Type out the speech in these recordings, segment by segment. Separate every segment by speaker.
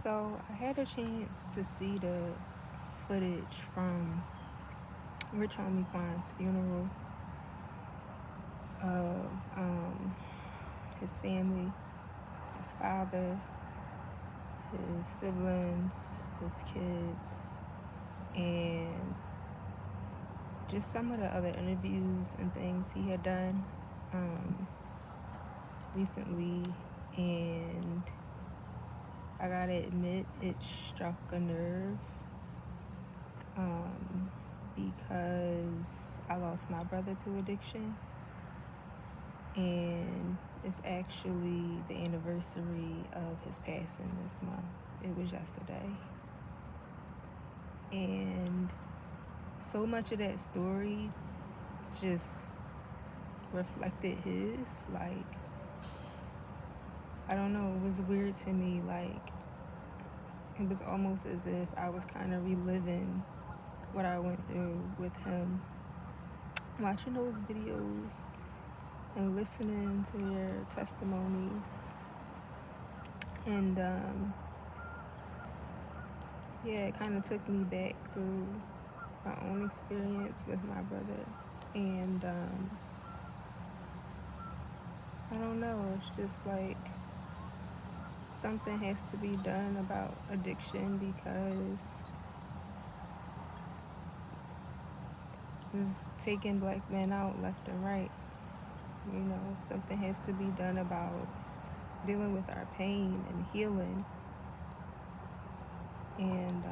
Speaker 1: So I had a chance to see the footage from Rich Homie Quan's funeral of his family, his father, his siblings, his kids, and just some of the other interviews and things he had done recently. And I gotta admit, it struck a nerve because I lost my brother to addiction, and it's actually the anniversary of his passing this month. It was yesterday. And so much of that story just reflected his. Like, I don't know, it was weird to me. Like, it was almost as if I was kind of reliving what I went through with him, watching those videos and listening to their testimonies. And yeah, it kind of took me back through my own experience with my brother. And I don't know, it's just like something has to be done about addiction because it's taking black men out left and right. You know, something has to be done about dealing with our pain and healing. And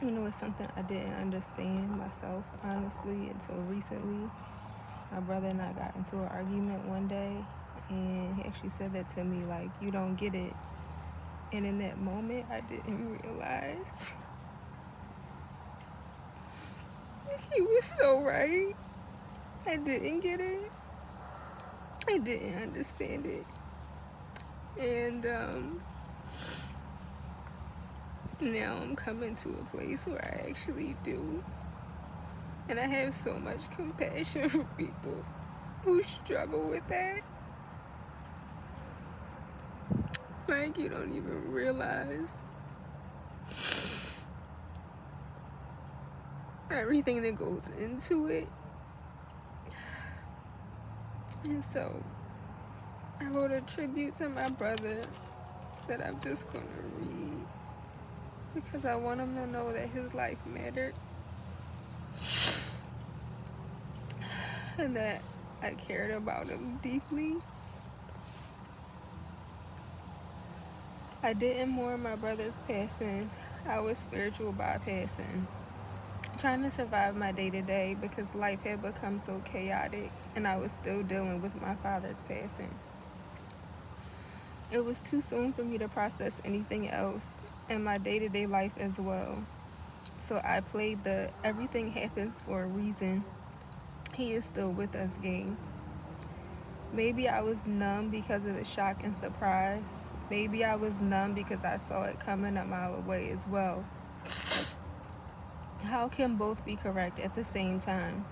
Speaker 1: you know, it's something I didn't understand myself, honestly, until recently. My brother and I got into an argument one day, and he actually said that to me, like, you don't get it. And in that moment, I didn't realize he was so right. I didn't get it. I didn't understand it. And now I'm coming to a place where I actually do. And I have so much compassion for people who struggle with that. Like, you don't even realize everything that goes into it. And so I wrote a tribute to my brother that I'm just gonna read because I want him to know that his life mattered and that I cared about him deeply. I didn't mourn my brother's passing. I was spiritual bypassing, trying to survive my day-to-day because life had become so chaotic and I was still dealing with my father's passing. It was too soon for me to process anything else in my day-to-day life as well. So I played the everything happens for a reason, he is still with us game. Maybe I was numb because of the shock and surprise. Maybe I was numb because I saw it coming a mile away as well. How can both be correct at the same time?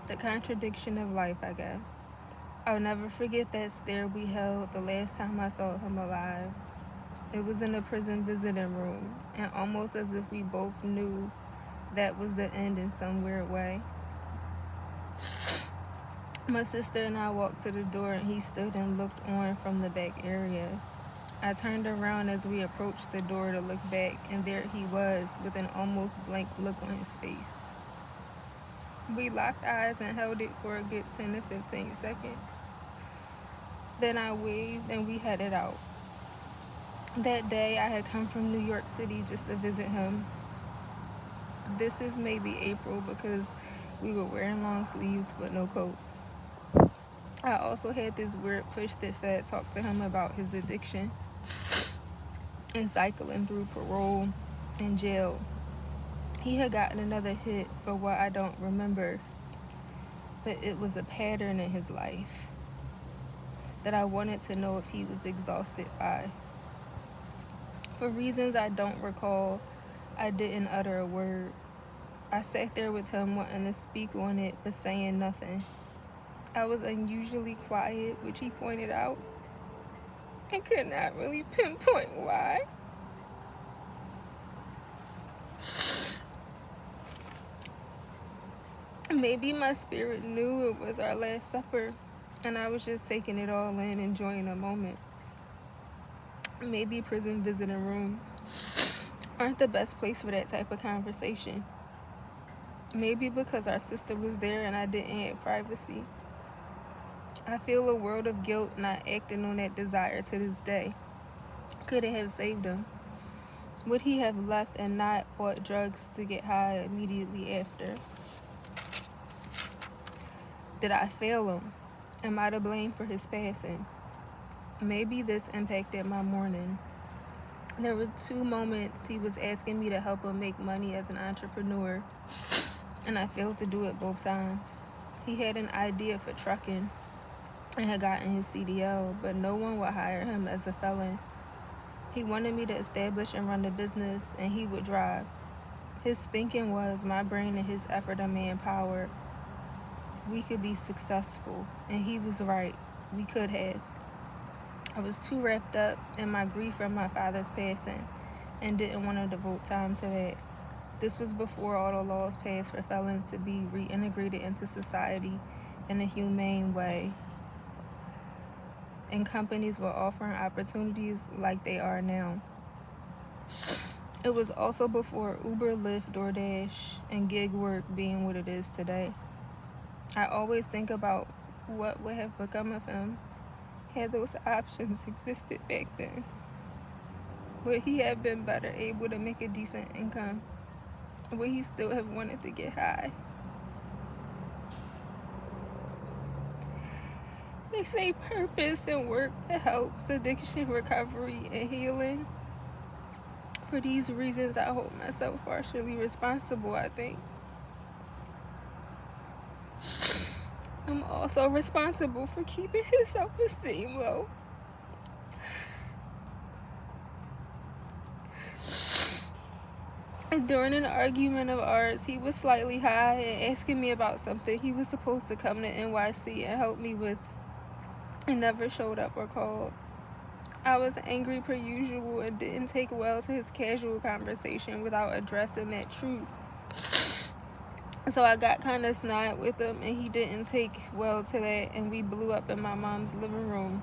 Speaker 1: The contradiction of life, I guess. I'll never forget that stare we held the last time I saw him alive. It was in a prison visiting room, and almost as if we both knew that was the end in some weird way. My sister and I walked to the door, and he stood and looked on from the back area. I turned around as we approached the door to look back, and there he was with an almost blank look on his face. We locked eyes and held it for a good 10 to 15 seconds. Then I waved and we headed out. That day, I had come from New York City just to visit him. This is maybe April because we were wearing long sleeves but no coats. I also had this weird push that said talk to him about his addiction and cycling through parole and jail. He had gotten another hit for what I don't remember, but it was a pattern in his life that I wanted to know if he was exhausted by. For reasons I don't recall, I didn't utter a word. I sat there with him wanting to speak on it, but saying nothing. I was unusually quiet, which he pointed out. I could not really pinpoint why. Maybe my spirit knew it was our last supper, and I was just taking it all in, enjoying the moment. Maybe prison visiting rooms aren't the best place for that type of conversation. Maybe because our sister was there and I didn't have privacy. I feel a world of guilt not acting on that desire to this day. Could it have saved him? Would he have left and not bought drugs to get high immediately after? Did I fail him? Am I to blame for his passing? Maybe this impacted my morning. There were 2 moments he was asking me to help him make money as an entrepreneur, and I failed to do it both times. He had an idea for trucking and had gotten his CDL, but no one would hire him as a felon. He wanted me to establish and run the business, and he would drive. His thinking was my brain and his effort and manpower. We could be successful, and he was right. We could have. I was too wrapped up in my grief from my father's passing and didn't want to devote time to that. This was before all the laws passed for felons to be reintegrated into society in a humane way, and companies were offering opportunities like they are now. It was also before Uber, Lyft, DoorDash, and gig work being what it is today. I always think about what would have become of him had those options existed back then. Would he have been better able to make a decent income? Would he still have wanted to get high? They say purpose and work helps addiction recovery and healing. For these reasons, I hold myself partially responsible, I think. I'm also responsible for keeping his self-esteem low. During an argument of ours, he was slightly high and asking me about something he was supposed to come to NYC and help me with, and never showed up or called. I was angry per usual and didn't take well to his casual conversation without addressing that truth. So I got kind of snide with him, and he didn't take well to that, and we blew up in my mom's living room.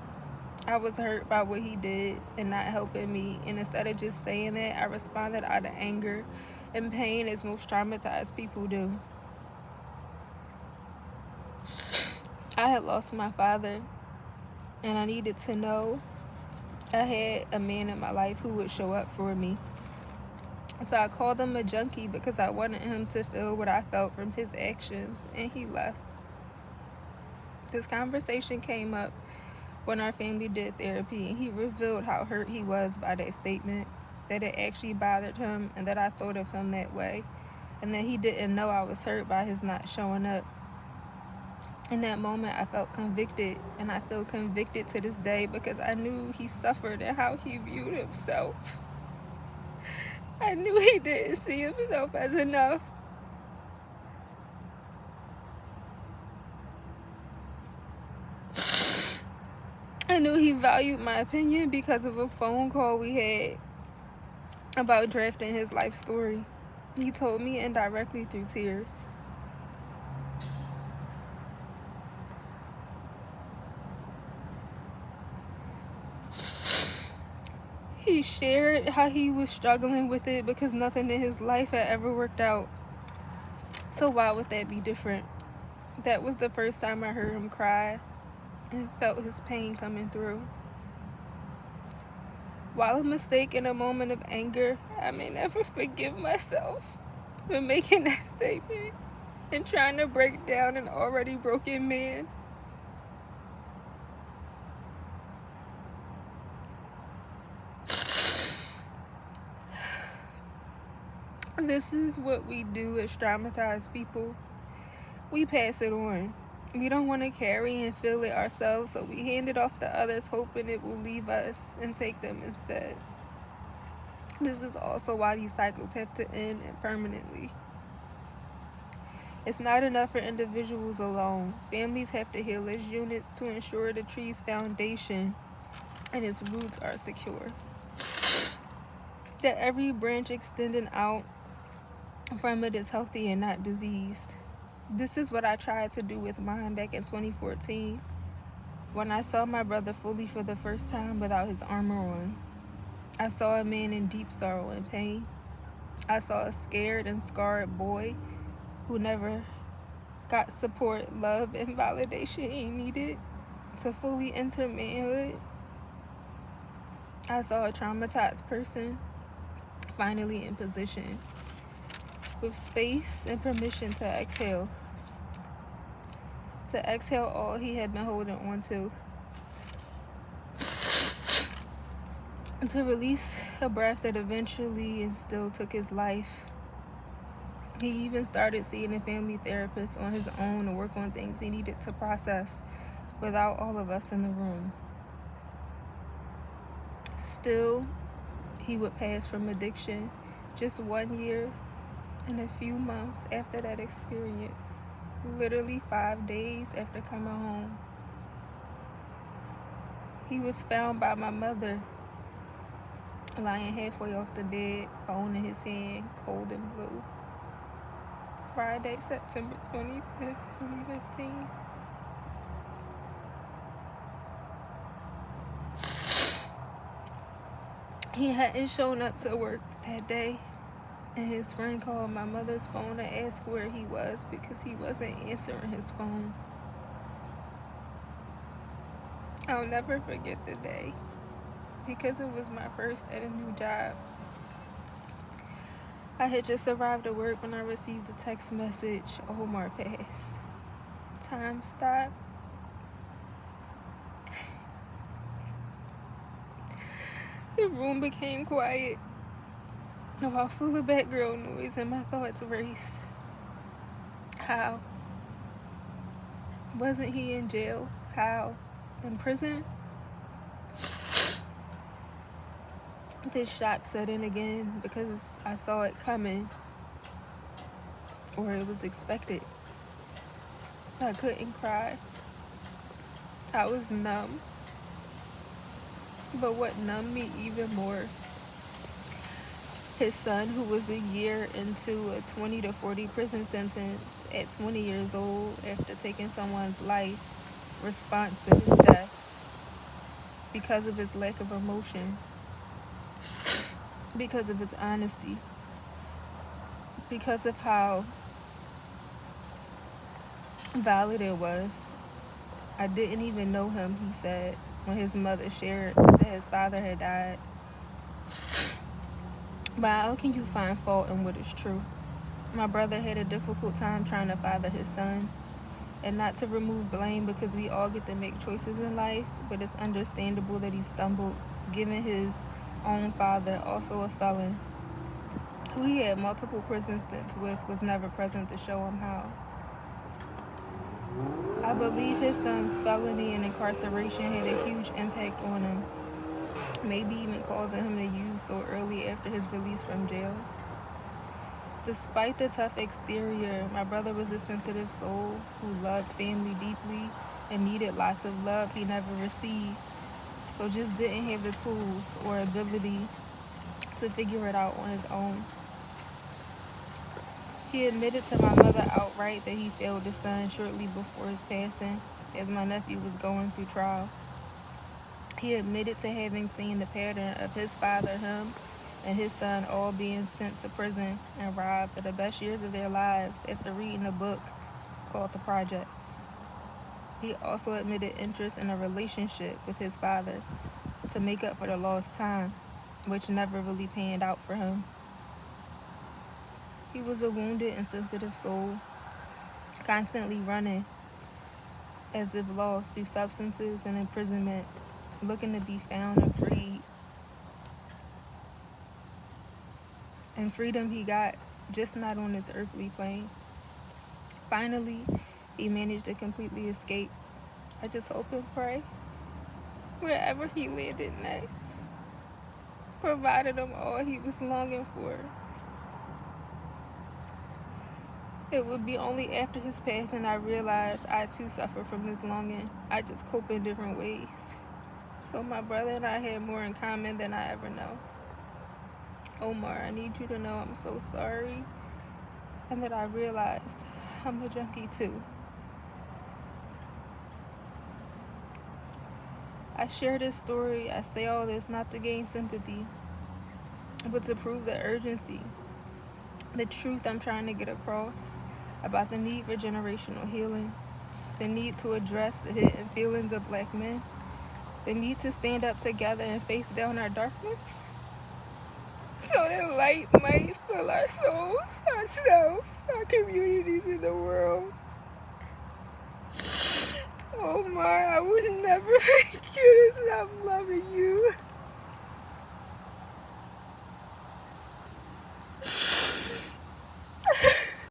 Speaker 1: I was hurt by what he did and not helping me, and instead of just saying that, I responded out of anger and pain, as most traumatized people do. I had lost my father, and I needed to know I had a man in my life who would show up for me. So I called him a junkie because I wanted him to feel what I felt from his actions, and he left. This conversation came up when our family did therapy, and he revealed how hurt he was by that statement, that it actually bothered him, and that I thought of him that way, and that he didn't know I was hurt by his not showing up. In that moment, I felt convicted, and I feel convicted to this day because I knew he suffered and how he viewed himself. I knew he didn't see himself as enough. I knew he valued my opinion because of a phone call we had about drafting his life story. He told me indirectly through tears. He shared how he was struggling with it because nothing in his life had ever worked out. So why would that be different? That was the first time I heard him cry and felt his pain coming through. While a mistake in a moment of anger, I may never forgive myself for making that statement and trying to break down an already broken man. This is what we do as traumatized people. We pass it on. We don't want to carry and feel it ourselves, so we hand it off to others, hoping it will leave us and take them instead. This is also why these cycles have to end permanently. It's not enough for individuals alone. Families have to heal as units to ensure the tree's foundation and its roots are secure. That every branch extending out from it is healthy and not diseased. This is what I tried to do with mine back in 2014 when I saw my brother fully for the first time without his armor on. I saw a man in deep sorrow and pain. I saw a scared and scarred boy who never got support, love, and validation he needed to fully enter manhood. I saw a traumatized person finally in position with space and permission to exhale all he had been holding on to release a breath that eventually and still took his life. He even started seeing a family therapist on his own to work on things he needed to process without all of us in the room. Still, he would pass from addiction just 1 year and a few months after that experience, literally 5 days after coming home. He was found by my mother, lying halfway off the bed, phone in his hand, cold and blue. Friday, September 25th, 2015. He hadn't shown up to work that day, and his friend called my mother's phone to ask where he was because he wasn't answering his phone. I'll never forget the day because it was my first at a new job. I had just arrived at work when I received a text message, Omar passed. Time stopped. The room became quiet, while full of background noise, and my thoughts raced. How? Wasn't he in jail? How? In prison? This shock set in again because I saw it coming, or it was expected. I couldn't cry. I was numb. But what numbed me even more, his son, who was a year into a 20 to 40 prison sentence at 20 years old after taking someone's life, response to his death because of his lack of emotion, because of his honesty, because of how valid it was. I didn't even know him, he said, when his mother shared that his father had died. But how can you find fault in what is true? My brother had a difficult time trying to father his son. And not to remove blame, because we all get to make choices in life, but it's understandable that he stumbled, given his own father, also a felon, who he had multiple prison stints with, was never present to show him how. I believe his son's felony and incarceration had a huge impact on him, maybe even causing him to use so early after his release from jail. Despite the tough exterior, my brother was a sensitive soul who loved family deeply and needed lots of love he never received, so just didn't have the tools or ability to figure it out on his own. He admitted to my mother outright that he failed his son shortly before his passing, as my nephew was going through trial. He admitted to having seen the pattern of his father, him, and his son all being sent to prison and robbed of the best years of their lives after reading a book called The Project. He also admitted interest in a relationship with his father to make up for the lost time, which never really panned out for him. He was a wounded and sensitive soul, constantly running as if lost through substances and imprisonment, looking to be found and freed. And freedom he got, just not on this earthly plane. Finally, he managed to completely escape. I just hope and pray wherever he landed next provided him all he was longing for. It would be only after his passing I realized I too suffer from this longing. I just cope in different ways. So my brother and I had more in common than I ever know. Omar, I need you to know I'm so sorry, and that I realized I'm a junkie too. I share this story, I say all this not to gain sympathy, but to prove the urgency, the truth I'm trying to get across about the need for generational healing, the need to address the hidden feelings of black men, the need to stand up together and face down our darkness, so that light might fill our souls, ourselves, our communities in the world. Oh my, I would never make you this. I'm loving you.